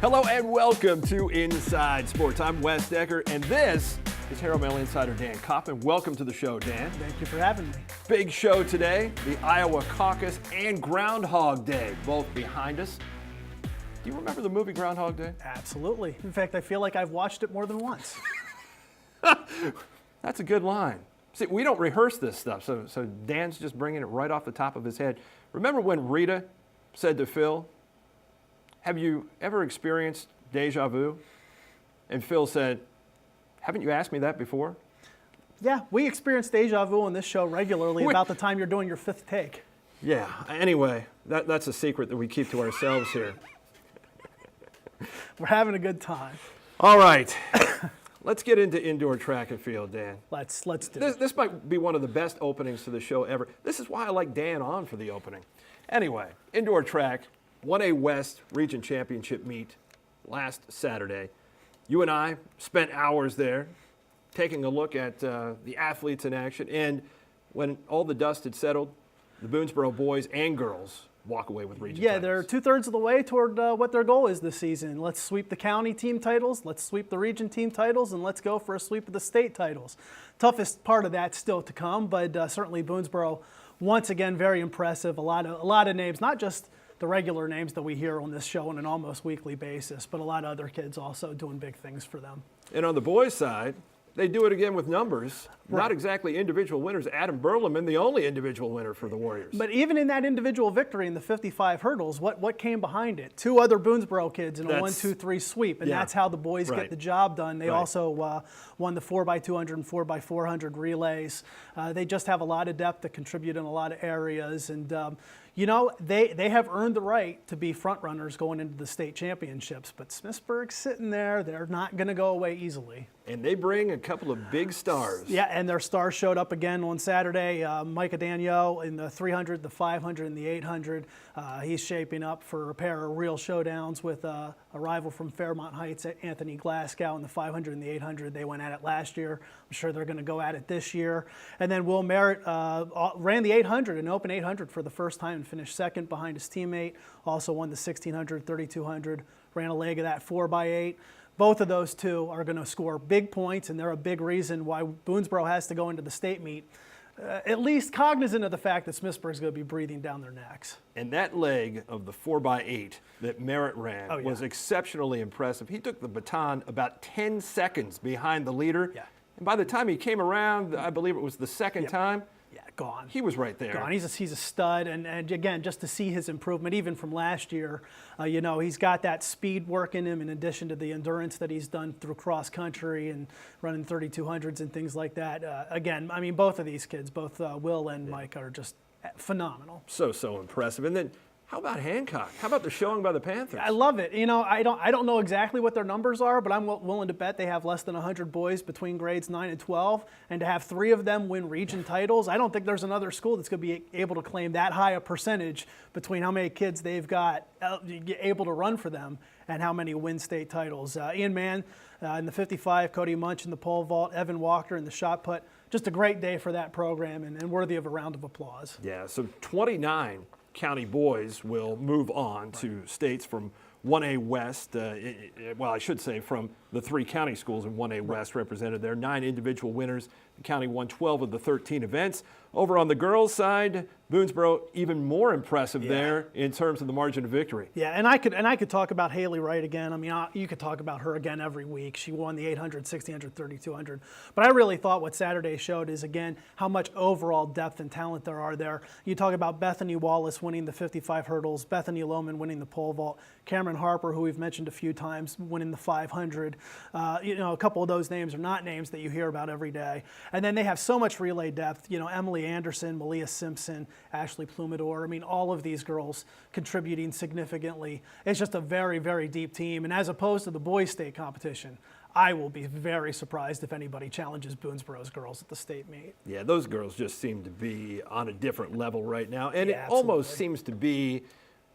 Hello and welcome to Inside Sports. I'm Wes Decker, and this is Hero Mail Insider Dan Kaufman. Welcome to the show, Dan. Thank you for having me. Big show today, the Iowa Caucus and Groundhog Day, both behind us. Do you remember the movie Groundhog Day? Absolutely. In fact, I feel like I've watched it more than once. That's a good line. See, we don't rehearse this stuff, so Dan's just bringing it right off the top of his head. Remember when Rita said to Phil, "Have you ever experienced deja vu?" And Phil said, "Haven't you asked me that before?" Yeah, we experience deja vu on this show regularly about the time you're doing your fifth take. Yeah, anyway, that's a secret that we keep to ourselves here. We're having a good time. All right, let's get into indoor track and field, Dan. Let's do This, it. this might be one of the best openings to the show ever. This is why I like Dan on for the opening. Anyway, indoor track, 1A West Region Championship meet last Saturday. You and I spent hours there taking a look at the athletes in action, and when all the dust had settled, the Boonesboro boys and girls walk away with region Yeah, titles. they're 2/3 of the way toward what their goal is this season. Let's sweep the county team titles, let's sweep the region team titles, and let's go for a sweep of the state titles. Toughest part of that still to come, but certainly Boonesboro, once again, very impressive. A lot of names, not just the regular names that we hear on this show on an almost weekly basis, but a lot of other kids also doing big things for them. And on the boys' side, they do it again with numbers. Right. Not exactly individual winners. Adam Berleman, the only individual winner for the Warriors. But even in that individual victory in the 55 hurdles, what came behind it? Two other Boonesboro kids in a 1-2-3 sweep, and yeah. that's how the boys Right. get the job done. They Right. also won the 4x200 and 4x400 relays. They just have a lot of depth to contribute in a lot of areas, and they have earned the right to be front runners going into the state championships. But Smithsburg's sitting there; they're not going to go away easily. And they bring a couple of big stars. Yeah, and their stars showed up again on Saturday. Micah Daniel in the 300, the 500, and the 800. He's shaping up for a pair of real showdowns with a rival from Fairmont Heights, Anthony Glasgow, in the 500 and the 800. They went at it last year. I'm sure they're going to go at it this year. And then Will Merritt ran the 800, an open 800 for the first time, and finished second behind his teammate. Also won the 1600, 3200, ran a leg of that 4x8. Both of those two are going to score big points, and they're a big reason why Boonesboro has to go into the state meet, at least cognizant of the fact that Smithsburg's going to be breathing down their necks. And that leg of the 4x8 that Merritt ran Oh, yeah. was exceptionally impressive. He took the baton about 10 seconds behind the leader. Yeah. And by the time he came around, I believe it was the second time, Yeah, gone. he was right there. Gone. He's a stud, and again, just to see his improvement, even from last year, he's got that speed work in him in addition to the endurance that he's done through cross country and running 3200s and things like that. Again, I mean, both of these kids, both Will and Mike, are just phenomenal. So impressive. And then how about Hancock? How about the showing by the Panthers? I love it. I don't know exactly what their numbers are, but I'm willing to bet they have less than 100 boys between grades 9 and 12, and to have 3 of them win region titles, I don't think there's another school that's going to be able to claim that high a percentage between how many kids they've got able to run for them and how many win state titles. Ian Mann in the 55, Cody Munch in the pole vault, Evan Walker in the shot put. Just a great day for that program and worthy of a round of applause. Yeah, so 29 county boys will move on to states from 1A West, I should say from the 3 county schools in 1A West represented there. 9 individual winners. The county won 12 of the 13 events. Over on the girls' side, Boonesboro even more impressive there in terms of the margin of victory. Yeah, and I could talk about Haley Wright again. I mean, you could talk about her again every week. She won the 800, 1600, 3200. But I really thought what Saturday showed is, again, how much overall depth and talent there are there. You talk about Bethany Wallace winning the 55 hurdles, Bethany Lohman winning the pole vault, Cameron Harper, who we've mentioned a few times, winning the 500. A couple of those names are not names that you hear about every day. And then they have so much relay depth. Emily Anderson, Malia Simpson, Ashley Plumador. I mean, all of these girls contributing significantly. It's just a very, very deep team. And as opposed to the boys' state competition, I will be very surprised if anybody challenges Boonesboro's girls at the state meet. Yeah, those girls just seem to be on a different level right now. And Yeah, it almost absolutely. seems to be,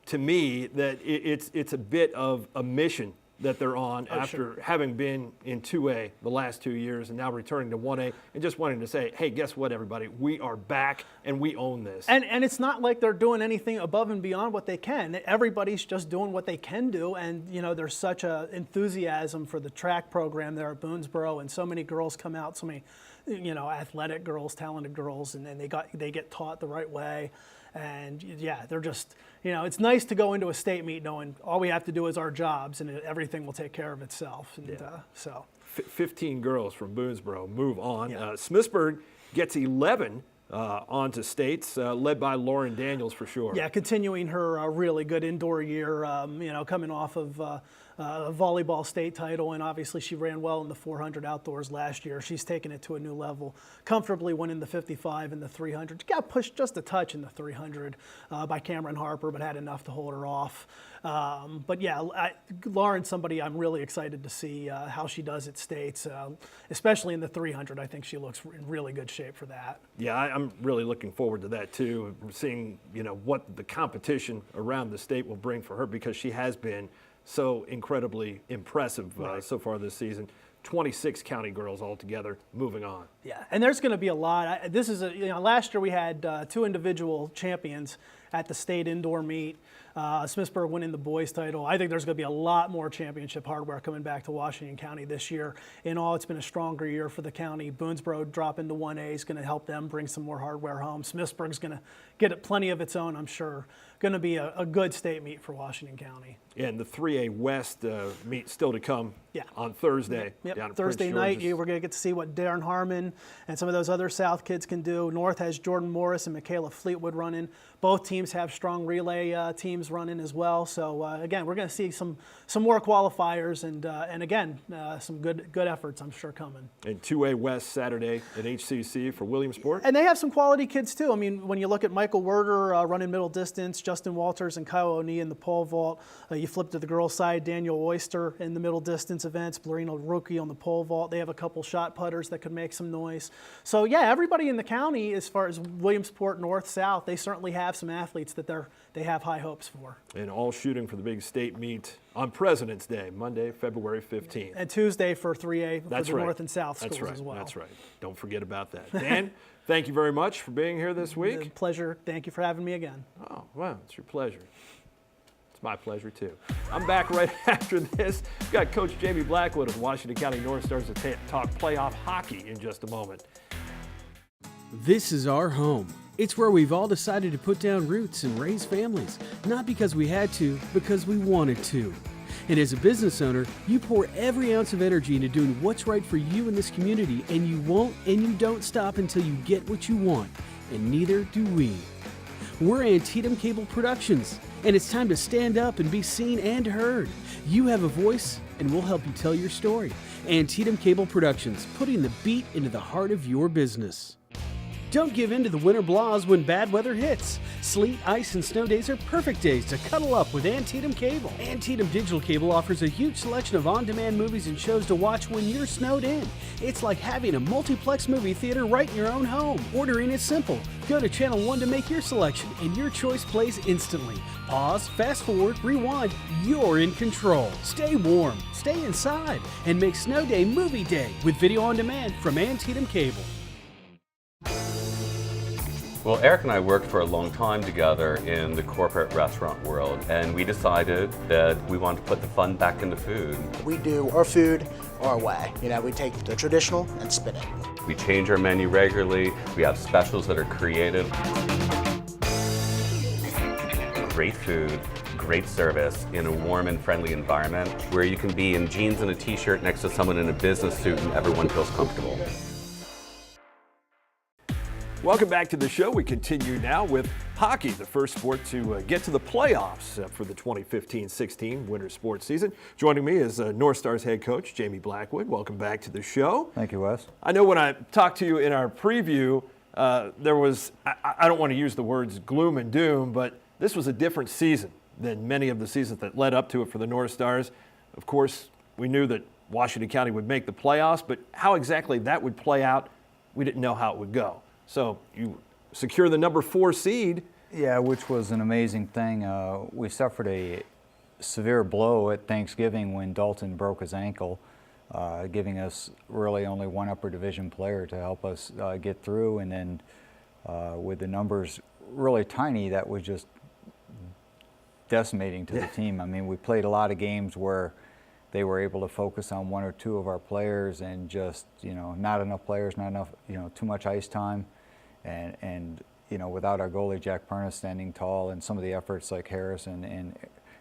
to me, that it's a bit of a mission that they're on after having been in 2A the last 2 years and now returning to 1A and just wanting to say, hey, guess what, everybody? We are back and we own this. And it's not like they're doing anything above and beyond what they can. Everybody's just doing what they can do. And, you know, there's such a enthusiasm for the track program there at Boonesboro, and so many girls come out, so many, you know, athletic girls, talented girls, and they get taught the right way. And yeah, they're just, you know, it's nice to go into a state meet knowing all we have to do is our jobs and everything will take care of itself. And so 15 girls from Boonesboro move on. Yeah. Smithsburg gets 11 onto states, led by Lauren Daniels for sure. Yeah, continuing her really good indoor year, you know, coming off of a volleyball state title, and obviously she ran well in the 400 outdoors last year. She's taken it to a new level, comfortably winning the 55 and the 300. She got pushed just a touch in the 300 by Cameron Harper, but had enough to hold her off. But yeah, Lauren's somebody I'm really excited to see how she does at states, especially in the 300. I think she looks in really good shape for that. Yeah, I'm really looking forward to that too, seeing, you know, what the competition around the state will bring for her, because she has been so incredibly impressive so far this season. 26 county girls altogether moving on. Yeah, and there's going to be a lot. This is you know, last year we had 2 individual champions at the state indoor meet. Smithsburg winning the boys title. I think there's going to be a lot more championship hardware coming back to Washington County this year. In all, it's been a stronger year for the county. Boonesboro dropping to 1A is going to help them bring some more hardware home. Smithsburg's going to get plenty of its own, I'm sure. Going to be a good state meet for Washington County. And the 3A West meet still to come on Thursday. Yep. Down at Thursday Prince night, George's. we're going to get to see what Darren Harmon and some of those other South kids can do. North has Jordan Morris and Michaela Fleetwood running. Both teams have strong relay teams running as well. So again, we're going to see some more qualifiers and again some good efforts, I'm sure, coming. And 2A West Saturday at HCC for Williamsport. And they have some quality kids too. I mean, when you look at Michael Werder running middle distance, Justin Walters and Kyle O'Neill in the pole vault. You flip to the girls' side, Daniel Oyster in the middle distance events, Blarino Rookie on the pole vault. They have a couple shot putters that could make some noise. So yeah, everybody in the county, as far as Williamsport, North, South, they certainly have some athletes that they have high hopes for. And all shooting for the big state meet on President's Day, Monday, February 15th. And Tuesday for 3A for the right. North and South schools That's right. as well. That's right. Don't forget about that. Dan, thank you very much for being here this week. Pleasure. Thank you for having me again. Oh, well, it's your pleasure. It's my pleasure, too. I'm back right after this. We've got Coach Jamie Blackwood of Washington County North Stars to talk playoff hockey in just a moment. This is our home. It's where we've all decided to put down roots and raise families, not because we had to, because we wanted to. And as a business owner, you pour every ounce of energy into doing what's right for you in this community, and you won't and you don't stop until you get what you want, and neither do we. We're Antietam Cable Productions, and it's time to stand up and be seen and heard. You have a voice, and we'll help you tell your story. Antietam Cable Productions, putting the beat into the heart of your business. Don't give in to the winter blahs when bad weather hits. Sleet, ice, and snow days are perfect days to cuddle up with Antietam Cable. Antietam Digital Cable offers a huge selection of on-demand movies and shows to watch when you're snowed in. It's like having a multiplex movie theater right in your own home. Ordering is simple. Go to Channel 1 to make your selection, and your choice plays instantly. Pause, fast forward, rewind. You're in control. Stay warm, stay inside, and make Snow Day Movie Day with video on demand from Antietam Cable. Well, Eric and I worked for a long time together in the corporate restaurant world, and we decided that we wanted to put the fun back into food. We do our food our way. You know, we take the traditional and spin it. We change our menu regularly. We have specials that are creative. Great food, great service in a warm and friendly environment where you can be in jeans and a t-shirt next to someone in a business suit and everyone feels comfortable. Welcome back to the show. We continue now with hockey, the first sport to get to the playoffs for the 2015-16 winter sports season. Joining me is North Stars head coach Jamie Blackwood. Welcome back to the show. Thank you, Wes. I know when I talked to you in our preview, there was, I don't want to use the words gloom and doom, but this was a different season than many of the seasons that led up to it for the North Stars. Of course, we knew that Washington County would make the playoffs, but how exactly that would play out, we didn't know how it would go. So you secure the number 4 seed. Yeah, which was an amazing thing. We suffered a severe blow at Thanksgiving when Dalton broke his ankle, giving us really only one upper division player to help us get through. And then with the numbers really tiny, that was just decimating to the team. I mean, we played a lot of games where they were able to focus on one or two of our players and just, not enough players, not enough, too much ice time. And without our goalie, Jack Perna, standing tall, and some of the efforts like Harris and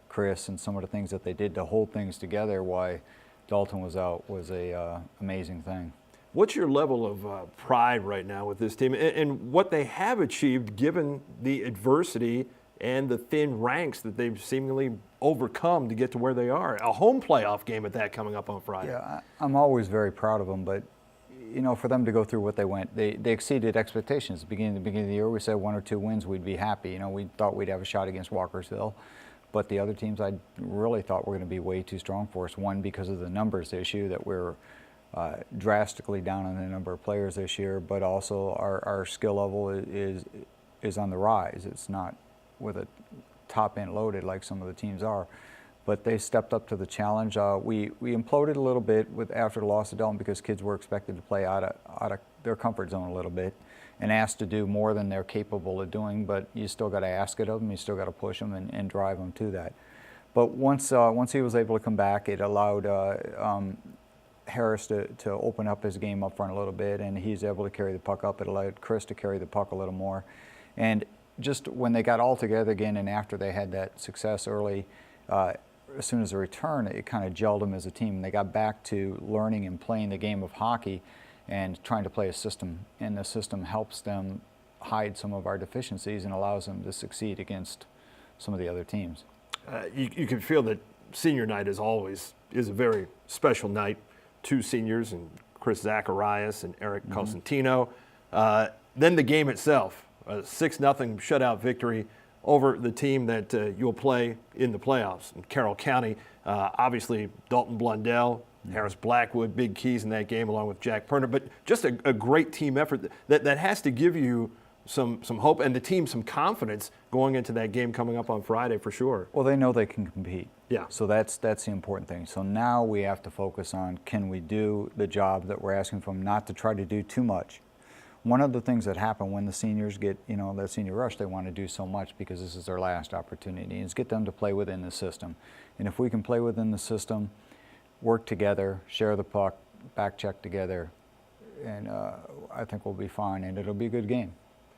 Chris and some of the things that they did to hold things together why Dalton was out was a amazing thing. What's your level of pride right now with this team and what they have achieved given the adversity and the thin ranks that they've seemingly overcome to get to where they are? A home playoff game at that coming up on Friday. Yeah, I'm always very proud of them, but for them to go through what they went, they exceeded expectations. At the beginning of the year, we said 1 or 2 wins, we'd be happy. We thought we'd have a shot against Walkersville, but the other teams I really thought were going to be way too strong for us. One, because of the numbers issue, that we're drastically down on the number of players this year, but also our skill level is on the rise. It's not with a top end loaded like some of the teams are, but they stepped up to the challenge. We imploded a little bit after the loss of Dalton because kids were expected to play out of their comfort zone a little bit and asked to do more than they're capable of doing, but you still got to ask it of them, you still got to push them and drive them to that. But once he was able to come back, it allowed Harris to open up his game up front a little bit, and he's able to carry the puck up. It allowed Chris to carry the puck a little more. And just when they got all together again and after they had that success early, as soon as the return, it kind of gelled them as a team. And they got back to learning and playing the game of hockey and trying to play a system. And the system helps them hide some of our deficiencies and allows them to succeed against some of the other teams. You can feel that senior night is a very special night. 2 seniors, and Chris Zacharias and Eric Cosentino. Then the game itself, a 6-0 shutout victory over the team that you'll play in the playoffs in Carroll County. Obviously, Dalton Blundell, Harris Blackwood, big keys in that game along with Jack Perna, but just a great team effort that has to give you some hope and the team some confidence going into that game coming up on Friday for sure. Well, they know they can compete. Yeah. So that's the important thing. So now we have to focus on, can we do the job that we're asking from, not to try to do too much. One of the things that happen when the seniors get, that senior rush, they want to do so much because this is their last opportunity, is get them to play within the system. And if we can play within the system, work together, share the puck, back check together, and I think we'll be fine, and it'll be a good game.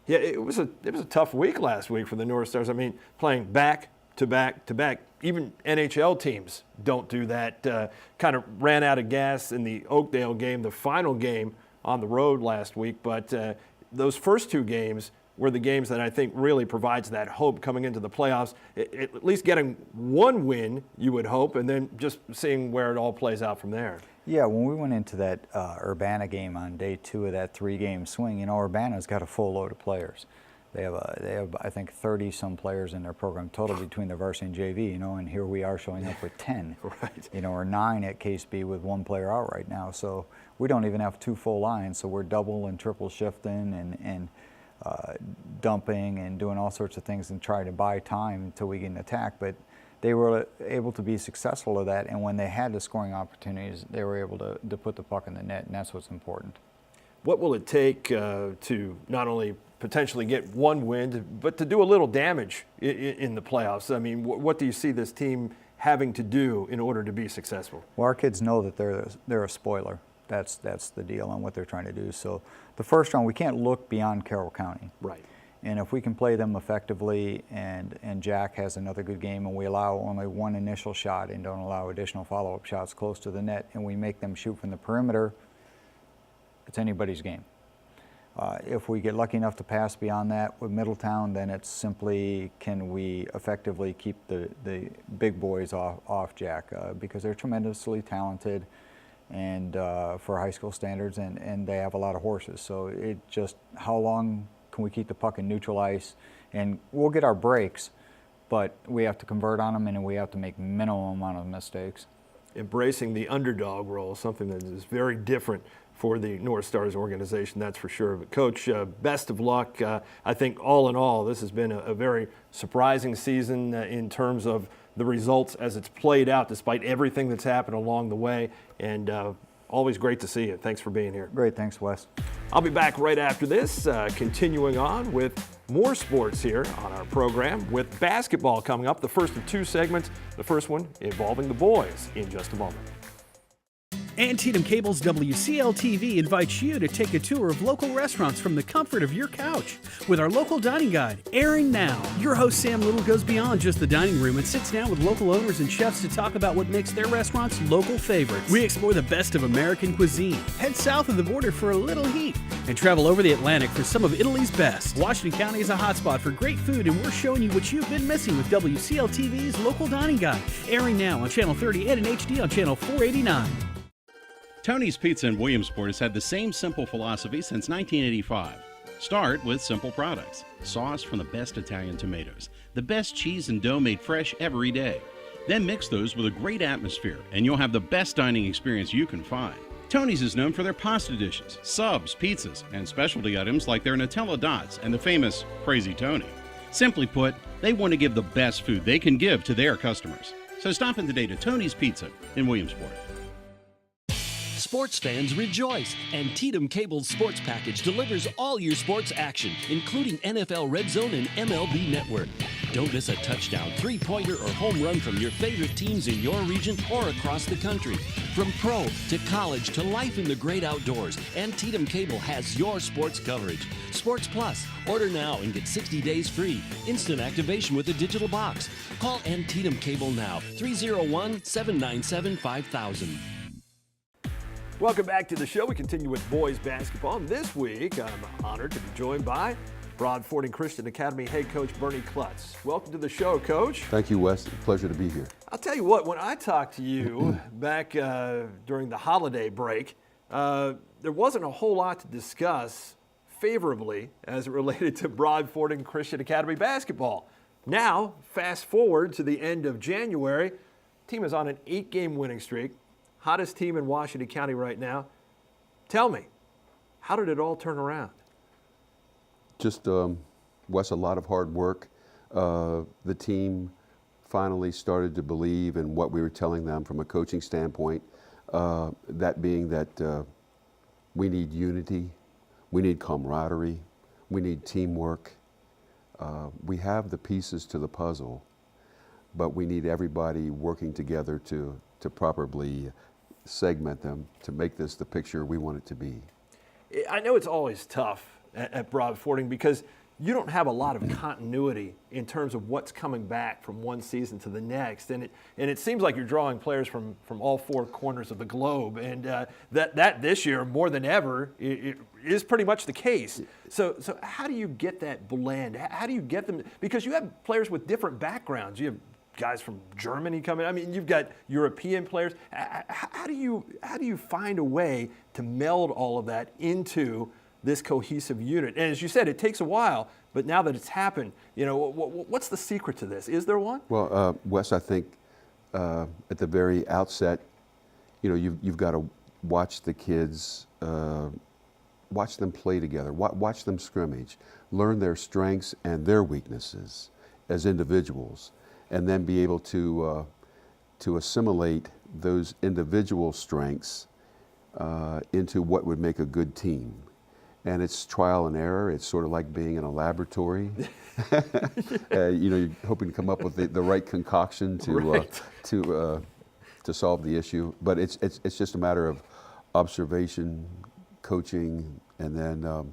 Yeah, it was a tough week last week for the North Stars. I mean, playing back to back to back. Even NHL teams don't do that. Kind of ran out of gas in the Oakdale game, the final game on the road last week. But those first 2 games were the games that I think really provides that hope coming into the playoffs. At least getting 1 win, you would hope, and then just seeing where it all plays out from there. Yeah, when we went into that Urbana game on day 2 of that 3-game swing, Urbana's got a full load of players. They have I think 30-some players in their program total between the varsity and JV, and here we are showing up with 10, right. Or 9 at KSB with 1 player out right now. So we don't even have 2 full lines. So we're double and triple shifting and dumping and doing all sorts of things and trying to buy time until we get an attack. But they were able to be successful at that, and when they had the scoring opportunities, they were able to put the puck in the net, and that's what's important. What will it take to not only potentially get 1 win, but to do a little damage in the playoffs? I mean, what do you see this team having to do in order to be successful? Well, our kids know that they're a spoiler. That's the deal on what they're trying to do. So the first round, we can't look beyond Carroll County. Right. And if we can play them effectively and Jack has another good game and we allow only 1 initial shot and don't allow additional follow-up shots close to the net and we make them shoot from the perimeter, it's anybody's game. If we get lucky enough to pass beyond that with Middletown, then it's simply, can we effectively keep the big boys off Jack, because they're tremendously talented and for high school standards, and they have a lot of horses. So it just, how long can we keep the puck in neutral ice? And we'll get our breaks, but we have to convert on them, and we have to make minimum amount of mistakes. Embracing the underdog role, something that is very different for the North Stars organization, that's for sure. But Coach, best of luck. I think all in all, this has been a very surprising season in terms of the results as it's played out, despite everything that's happened along the way. And always great to see you. Thanks for being here. Great, thanks, Wes. I'll be back right after this, continuing on with more sports here on our program with basketball coming up. The first of two segments, the first one involving the boys in just a moment. Antietam Cable's WCL-TV invites you to take a tour of local restaurants from the comfort of your couch with our local dining guide, airing now. Your host Sam Little goes beyond just the dining room and sits down with local owners and chefs to talk about what makes their restaurants local favorites. We explore the best of American cuisine, head south of the border for a little heat, and travel over the Atlantic for some of Italy's best. Washington County is a hotspot for great food, and we're showing you what you've been missing with WCL-TV's local dining guide, airing now on Channel 30 and in HD on Channel 489. Tony's Pizza in Williamsport has had the same simple philosophy since 1985. Start with simple products. Sauce from the best Italian tomatoes. The best cheese and dough made fresh every day. Then mix those with a great atmosphere, and you'll have the best dining experience you can find. Tony's is known for their pasta dishes, subs, pizzas, and specialty items like their Nutella Dots and the famous Crazy Tony. Simply put, they want to give the best food they can give to their customers. So stop in today to Tony's Pizza in Williamsport. Sports fans rejoice. Antietam Cable's sports package delivers all your sports action, including NFL Red Zone and MLB Network. Don't miss a touchdown, three-pointer, or home run from your favorite teams in your region or across the country. From pro to college to life in the great outdoors, Antietam Cable has your sports coverage. Sports Plus. Order now and get 60 days free. Instant activation with a digital box. Call Antietam Cable now, 301-797-5000. Welcome back to the show. We continue with boys basketball. And this week, I'm honored to be joined by Broad Fording Christian Academy head coach Bernie Klutz. Welcome to the show, Coach. Thank you, Wes. Pleasure to be here. I'll tell you what, when I talked to you back during the holiday break, there wasn't a whole lot to discuss favorably as it related to Broad Fording Christian Academy basketball. Now, fast forward to the end of January, team is on an 8-game winning streak. Hottest team in Washington County right now. Tell me, how did it all turn around? Just, Wes, a lot of hard work. The team finally started to believe in what we were telling them from a coaching standpoint, that being that we need unity, we need camaraderie, we need teamwork. We have the pieces to the puzzle, but we need everybody working together to properly segment them to make this the picture we want it to be. I know it's always tough at Broad Fording because you don't have a lot of continuity in terms of what's coming back from one season to the next, and it seems like you're drawing players from all four corners of the globe, and that this year more than ever it is pretty much the case. So how do you get that blend? How do you get them? Because you have players with different backgrounds. You have guys from Germany coming. I mean, you've got European players. How do you find a way to meld all of that into this cohesive unit? And as you said, it takes a while, but now that it's happened, you know, what's the secret to this? Is there one? Well, Wes, I think at the very outset, you know, you've got to watch the kids, watch them play together, watch them scrimmage, learn their strengths and their weaknesses as individuals, and then be able to assimilate those individual strengths into what would make a good team. And it's trial and error. It's sort of like being in a laboratory. You know, you're hoping to come up with the right concoction to solve the issue. But it's just a matter of observation, coaching, and then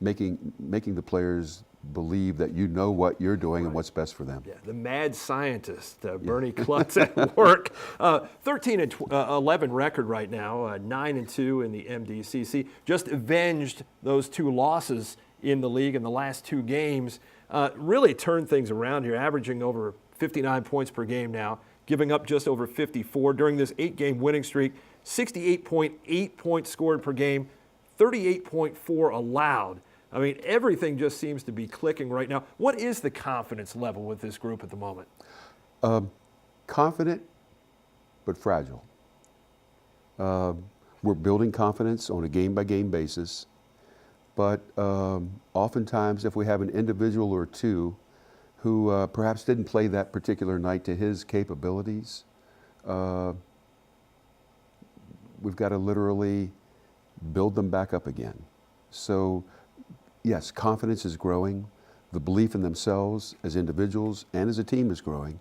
making the players believe that you know what you're doing and what's best for them. Yeah, the mad scientist, Bernie Klutz at work. 13-11 record right now, 9-2 in the MDCC. Just avenged those two losses in the league in the last two games. Really turned things around here, averaging over 59 points per game now, giving up just over 54 during this 8-game winning streak. 68.8 points scored per game, 38.4 allowed. I mean, everything just seems to be clicking right now. What is the confidence level with this group at the moment? Confident, but fragile. we're building confidence on a game-by-game basis. But oftentimes, if we have an individual or two who perhaps didn't play that particular night to his capabilities, we've got to literally build them back up again. So, yes, confidence is growing. The belief in themselves as individuals and as a team is growing,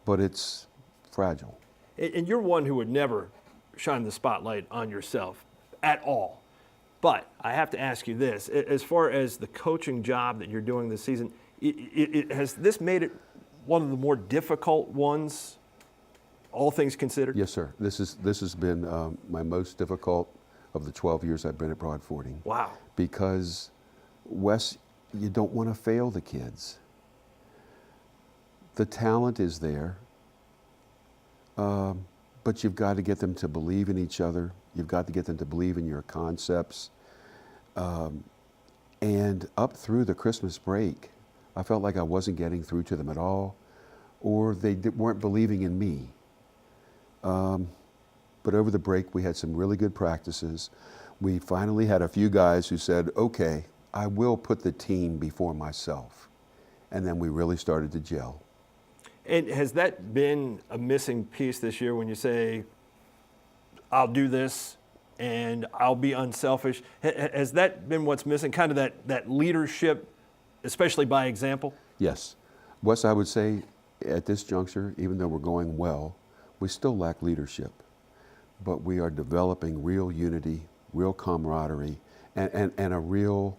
but it's fragile. And you're one who would never shine the spotlight on yourself at all. But I have to ask you this, as far as the coaching job that you're doing this season, has this made it one of the more difficult ones, all things considered? Yes, sir. This has been my most difficult of the 12 years I've been at Broad Fording. Wow. Because, Wes, you don't want to fail the kids. The talent is there, but you've got to get them to believe in each other. You've got to get them to believe in your concepts. And up through the Christmas break, I felt like I wasn't getting through to them at all, or they weren't believing in me. But over the break, we had some really good practices. We finally had a few guys who said, okay, I will put the team before myself. And then we really started to gel. And has that been a missing piece this year when you say, I'll do this and I'll be unselfish? Has that been what's missing, kind of that leadership, especially by example? Yes. Wes, I would say at this juncture, even though we're going well, we still lack leadership. But we are developing real unity, real camaraderie, and a real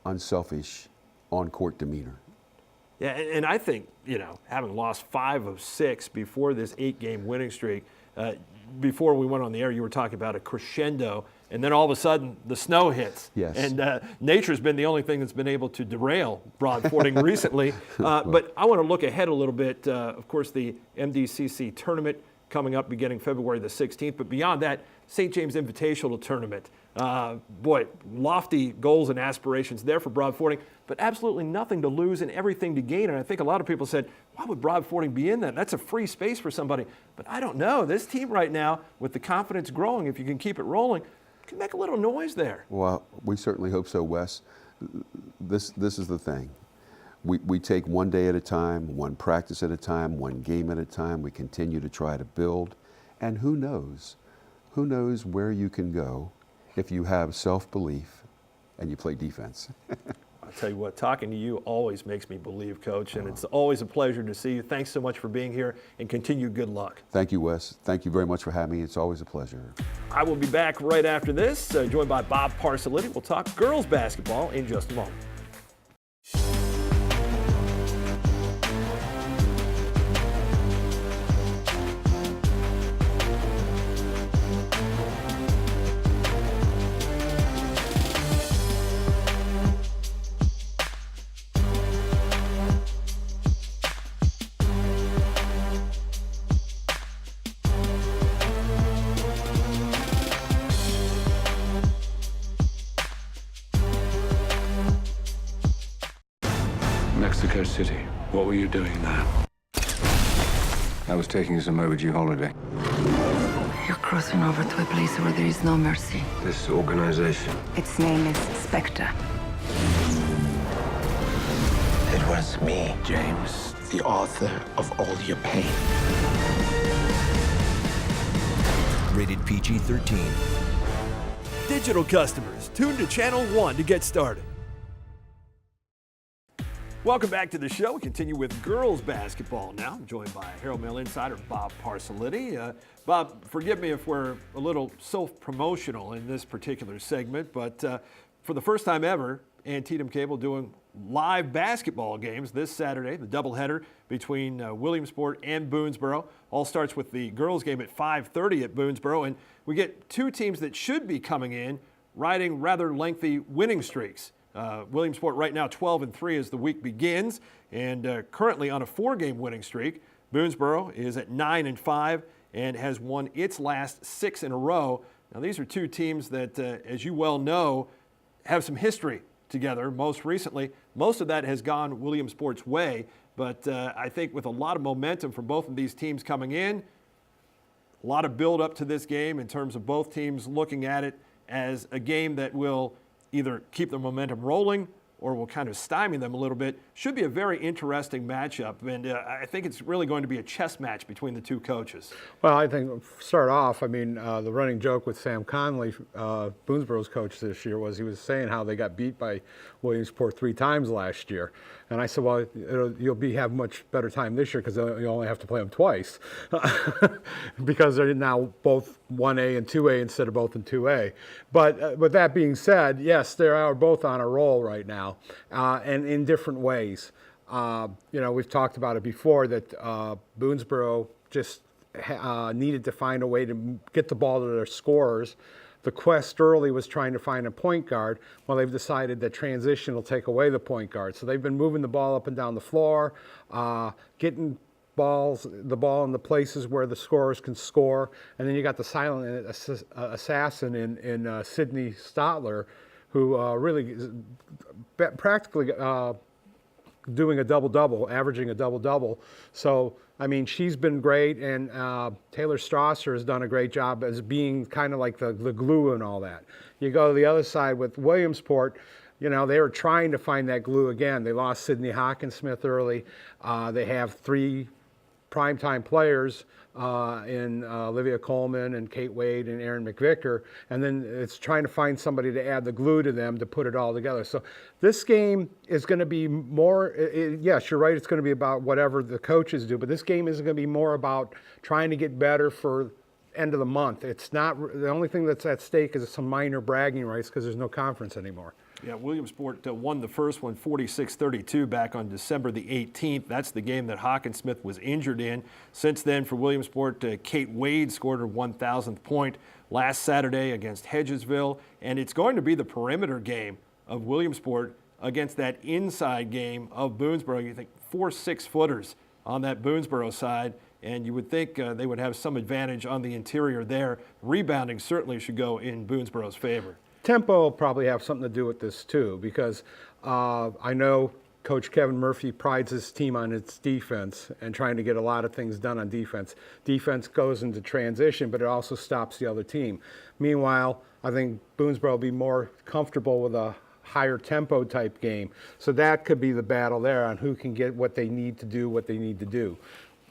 unselfish on-court demeanor. Yeah, and I think, having lost 5 of 6 before this 8-game winning streak, before we went on the air, you were talking about a crescendo, and then all of a sudden the snow hits. Yes. And nature's been the only thing that's been able to derail Broad Fording recently. But I want to look ahead a little bit. Of course, the MDCC tournament coming up beginning February the 16th. But beyond that, St. James Invitational Tournament. Boy, lofty goals and aspirations there for Broad Fording, but absolutely nothing to lose and everything to gain. And I think a lot of people said, why would Broad Fording be in that? That's a free space for somebody. But I don't know. This team right now, with the confidence growing, if you can keep it rolling, can make a little noise there. Well, we certainly hope so, Wes. This is the thing. We take one day at a time, one practice at a time, one game at a time. We continue to try to build. And who knows? Who knows where you can go if you have self-belief and you play defense. I'll tell you what, talking to you always makes me believe, Coach, and it's always a pleasure to see you. Thanks so much for being here, and continued good luck. Thank you, Wes. Thank you very much for having me. It's always a pleasure. I will be back right after this, joined by Bob Parsaliti. We'll talk girls basketball in just a moment. Mexico City. What were you doing there? I was taking some overdue holiday. You're crossing over to a place where there is no mercy. This organization. Its name is Spectre. It was me, James, the author of all your pain. Rated PG-13. Digital customers, tune to Channel 1 to get started. Welcome back to the show. We continue with girls basketball now. I'm joined by Herald Mail insider Bob Parsaliti. Bob, forgive me if we're a little self-promotional in this particular segment, but for the first time ever, Antietam Cable doing live basketball games this Saturday, the doubleheader between Williamsport and Boonesboro. All starts with the girls game at 5:30 at Boonesboro, and we get two teams that should be coming in riding rather lengthy winning streaks. Williamsport right now 12-3 as the week begins, and currently on a 4-game winning streak. Boonesboro is at 9-5 and has won its last 6 in a row. Now these are two teams that, as you well know, have some history together. Most recently, most of that has gone Williamsport's way, but I think with a lot of momentum from both of these teams coming in, A lot of build up to this game in terms of both teams looking at it as a game that will either keep the momentum rolling or will kind of stymie them a little bit. Should be a very interesting matchup, and I think it's really going to be a chess match between the two coaches. Well, I think start off, I mean, the running joke with Sam Conley, Boonesboro's coach this year, was he was saying how they got beat by Williamsport 3 times last year. And I said, well, you'll have much better time this year because you only have to play them twice because they're now both 1A and 2A instead of both in 2A. But with that being said, yes, they are both on a roll right now and in different ways. We've talked about it before that Boonesboro just needed to find a way to get the ball to their scorers. The quest early was trying to find a point guard. Well, they've decided that transition will take away the point guard. So they've been moving the ball up and down the floor, getting the ball in the places where the scorers can score. And then you got the silent assassin in Sydney Stotler, who really is practically doing a double-double, averaging a double-double. So, I mean, she's been great, and Taylor Strasser has done a great job as being kind of like the glue and all that. You go to the other side with Williamsport, they were trying to find that glue again. They lost Sydney Hawkinsmith early. They have 3 primetime players in Olivia Coleman and Kate Wade and Erin McVicker, and then it's trying to find somebody to add the glue to them to put it all together. So this game is going to be more, yes, you're right, it's going to be about whatever the coaches do, but this game is going to be more about trying to get better for end of the month. It's not, the only thing that's at stake is some minor bragging rights because there's no conference anymore. Yeah, Williamsport won the first one 46-32 back on December the 18th. That's the game that Hawkinsmith was injured in. Since then, for Williamsport, Kate Wade scored her 1,000th point last Saturday against Hedgesville. And it's going to be the perimeter game of Williamsport against that inside game of Boonesboro. You think 4 6-footers on that Boonesboro side, and you would think they would have some advantage on the interior there. Rebounding certainly should go in Boonesboro's favor. Tempo will probably have something to do with this too, because I know Coach Kevin Murphy prides his team on its defense and trying to get a lot of things done on defense. Defense goes into transition, but it also stops the other team. Meanwhile, I think Boonesboro will be more comfortable with a higher tempo type game. So that could be the battle there on who can get what they need to do, what they need to do.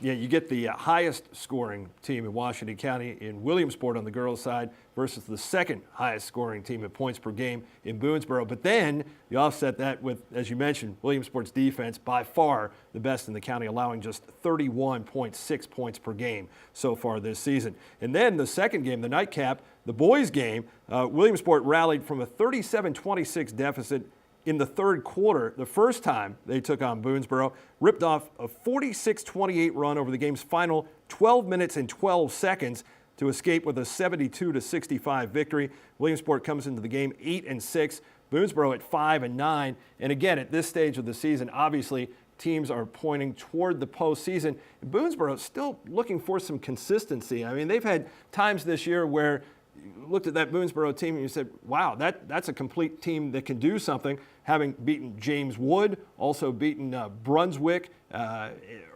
Yeah, you get the highest scoring team in Washington County in Williamsport on the girls' side versus the second highest scoring team in points per game in Boonesboro. But then you offset that with, as you mentioned, Williamsport's defense, by far the best in the county, allowing just 31.6 points per game so far this season. And then the second game, the nightcap, the boys' game, Williamsport rallied from a 37-26 deficit in the third quarter, the first time they took on Boonesboro, ripped off a 46-28 run over the game's final 12 minutes and 12 seconds to escape with a 72-65 victory. Williamsport comes into the game 8-6, Boonesboro at 5-9. And again, at this stage of the season, obviously teams are pointing toward the postseason. Boonesboro still looking for some consistency. I mean, they've had times this year where you looked at that Boonesboro team and you said, wow, that's a complete team that can do something, having beaten James Wood, also beaten Brunswick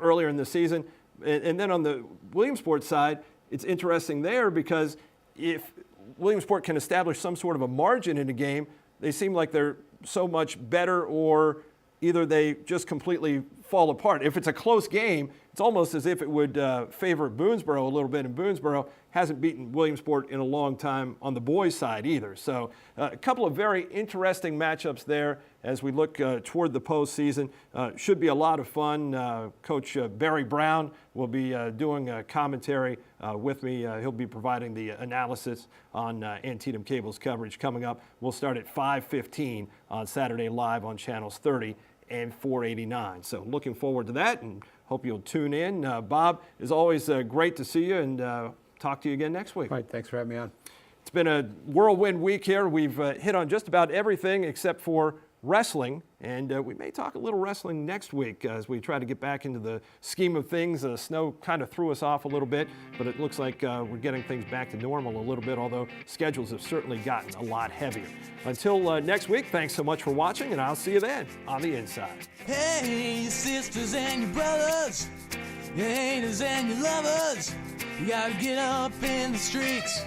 earlier in the season. And then on the Williamsport side, it's interesting there because if Williamsport can establish some sort of a margin in a game, they seem like they're so much better, or either they just completely fall apart. If it's a close game, it's almost as if it would favor Boonesboro a little bit, and Boonesboro hasn't beaten Williamsport in a long time on the boys' side either. So a couple of very interesting matchups there as we look toward the postseason. Should be a lot of fun. Coach Barry Brown will be doing commentary with me. He'll be providing the analysis on Antietam Cable's coverage coming up. We'll start at 5:15 on Saturday live on channels 30 and 489. So looking forward to that and hope you'll tune in. Bob, as always, great to see you, and talk to you again next week. All right, thanks for having me on. It's been a whirlwind week here. We've hit on just about everything except for wrestling, and we may talk a little wrestling next week as we try to get back into the scheme of things. The snow kind of threw us off a little bit, but it looks like we're getting things back to normal a little bit, although schedules have certainly gotten a lot heavier. Until next week, thanks so much for watching, and I'll see you then on the inside. Hey, your sisters and your brothers, your haters and your lovers, You gotta get up in the streets.